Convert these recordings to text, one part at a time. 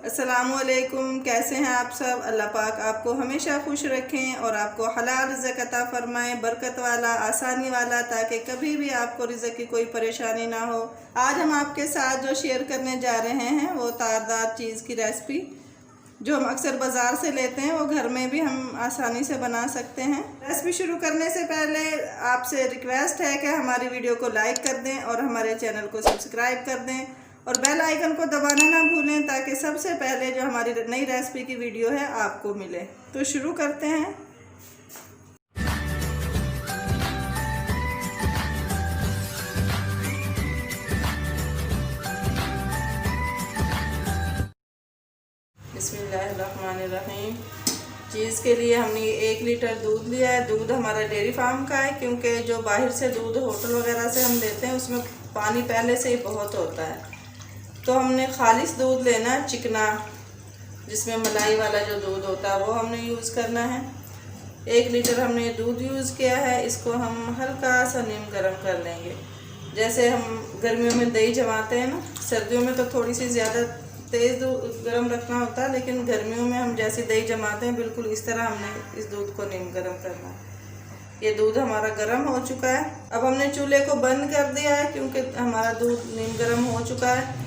अस्सलामुअलैकुम, कैसे हैं आप सब। अल्लाह पाक आपको हमेशा खुश रखें और आपको हलाल रिज़्क़ अता फ़रमाएं, बरकत वाला, आसानी वाला, ताकि कभी भी आपको रिज़्क़ की कोई परेशानी ना हो। आज हम आपके साथ जो शेयर करने जा रहे हैं वो तारदार चीज़ की रेसिपी, जो हम अक्सर बाज़ार से लेते हैं, वो घर में भी हम आसानी से बना सकते हैं। रेसिपी शुरू करने से पहले आपसे रिक्वेस्ट है कि हमारी वीडियो को लाइक कर दें और हमारे चैनल को सब्सक्राइब कर दें और बेल आइकन को दबाना ना भूलें, ताकि सबसे पहले जो हमारी नई रेसिपी की वीडियो है आपको मिले। तो शुरू करते हैं। बिस्मिल्लाहिर्रहमानिर्रहीम। चीज़ के लिए हमने 1 लीटर दूध लिया है। दूध हमारा डेयरी फार्म का है, क्योंकि जो बाहर से दूध होटल वगैरह से हम लेते हैं उसमें पानी पहले से ही बहुत होता है। तो हमने खालिस दूध लेना है, चिकना, जिसमें मलाई वाला जो दूध होता है वो हमने यूज़ करना है। 1 लीटर हमने दूध यूज़ किया है। इसको हम हल्का सा नीम गर्म कर लेंगे। जैसे हम गर्मियों में दही जमाते हैं ना, सर्दियों में तो थोड़ी सी ज़्यादा तेज़ गर्म रखना होता है, लेकिन गर्मियों में हम जैसे दही जमाते हैं बिल्कुल इस तरह हमने इस दूध को नीम गर्म करना है। ये दूध हमारा गर्म हो चुका है। अब हमने चूल्हे को बंद कर दिया है, क्योंकि हमारा दूध नीम गर्म हो चुका है।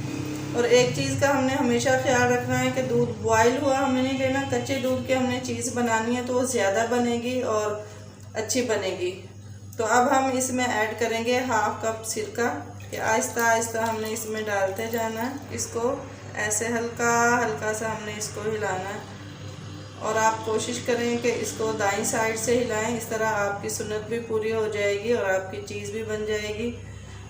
और एक चीज़ का हमने हमेशा ख्याल रखना है कि दूध बॉयल हुआ हमें नहीं लेना। कच्चे दूध की हमने चीज़ बनानी है तो वो ज़्यादा बनेगी और अच्छी बनेगी। तो अब हम इसमें ऐड करेंगे 1/2 कप सिरका। कि आहिस्ता आहिस्ता हमने इसमें डालते जाना है। इसको ऐसे हल्का हल्का सा हमने इसको हिलाना है और आप कोशिश करें कि इसको दाईं साइड से हिलाएं। इस तरह आपकी सुन्नत भी पूरी हो जाएगी और आपकी चीज़ भी बन जाएगी।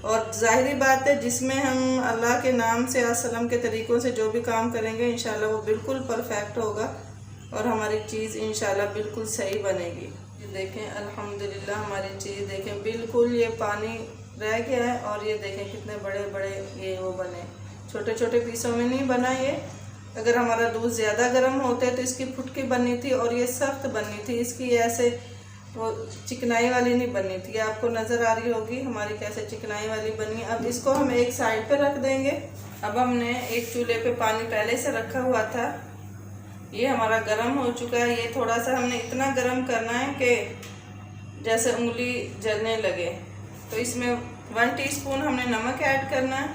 और ज़ाहिरी बात है, जिसमें हम अल्लाह के नाम से असलम के तरीक़ों से जो भी काम करेंगे इंशाल्लाह वो बिल्कुल परफेक्ट होगा और हमारी चीज़ इंशाल्लाह बिल्कुल सही बनेगी। ये देखें, अल्हम्दुलिल्लाह हमारी चीज़ देखें बिल्कुल ये पानी रह गया है और ये देखें कितने बड़े बड़े ये वो बने। छोटे छोटे पीसों में नहीं बना ये। अगर हमारा दूध ज़्यादा गर्म होते तो इसकी फुटकी बननी थी और ये सख्त बननी थी। इसकी ऐसे वो चिकनाई वाली नहीं बननी थी। आपको नज़र आ रही होगी हमारी कैसे चिकनाई वाली बनी। अब इसको हम एक साइड पे रख देंगे। अब हमने एक चूल्हे पे पानी पहले से रखा हुआ था, ये हमारा गर्म हो चुका है। ये थोड़ा सा हमने इतना गर्म करना है कि जैसे उंगली जलने लगे। तो इसमें 1 टीस्पून हमने नमक ऐड करना है।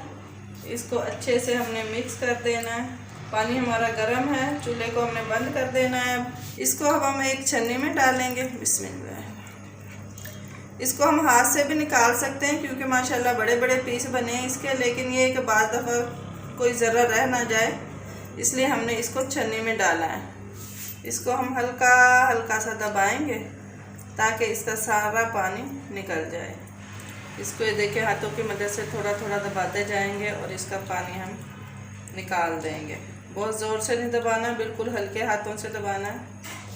इसको अच्छे से हमने मिक्स कर देना है। पानी हमारा गर्म है, चूल्हे को हमने बंद कर देना है। इसको अब हम एक छन्नी में डालेंगे। बिस्मिल्लाह। इसको हम हाथ से भी निकाल सकते हैं, क्योंकि माशाल्लाह बड़े बड़े पीस बने हैं इसके। लेकिन ये कि बाद दफ़ा कोई ज़रा रह ना जाए, इसलिए हमने इसको छन्नी में डाला है। इसको हम हल्का हल्का सा दबाएंगे ताकि इसका सारा पानी निकल जाए। इसको ये देखिए, हाथों की मदद से थोड़ा थोड़ा दबाते जाएंगे और इसका पानी हम निकाल देंगे। बहुत ज़ोर से नहीं दबाना, बिल्कुल हल्के हाथों से दबाना है।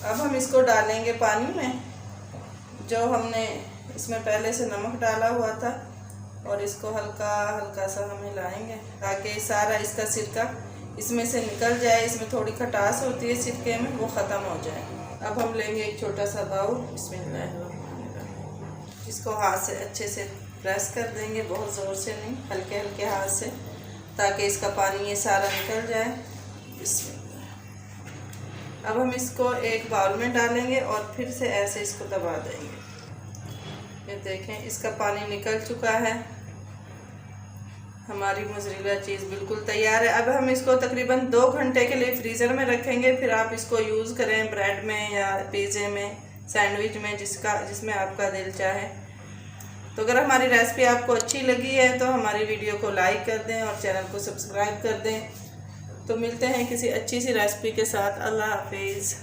अब हम इसको डालेंगे पानी में, जो हमने इसमें पहले से नमक डाला हुआ था, और इसको हल्का हल्का सा हम हिलाएंगे ताकि सारा इसका सिरका इसमें से निकल जाए। इसमें थोड़ी खटास होती है सिरके में, वो ख़त्म हो जाए। अब हम लेंगे एक छोटा सा बाउल। इसमें इसको हाथ से अच्छे से प्रेस कर देंगे, बहुत ज़ोर से नहीं, हल्के हल्के हाथ से, ताकि इसका पानी ये सारा निकल जाए। इसमें अब हम इसको एक बाउल में डालेंगे और फिर से ऐसे इसको दबा देंगे। ये देखें, इसका पानी निकल चुका है। हमारी मोज़रेला चीज़ बिल्कुल तैयार है। अब हम इसको तकरीबन 2 घंटे के लिए फ्रीज़र में रखेंगे। फिर आप इसको यूज़ करें ब्रेड में या पिज़्ज़े में, सैंडविच में, जिसमें आपका दिल चाहे। तो अगर हमारी रेसिपी आपको अच्छी लगी है तो हमारी वीडियो को लाइक कर दें और चैनल को सब्सक्राइब कर दें। तो मिलते हैं किसी अच्छी सी रेसिपी के साथ। अल्लाह हाफिज़।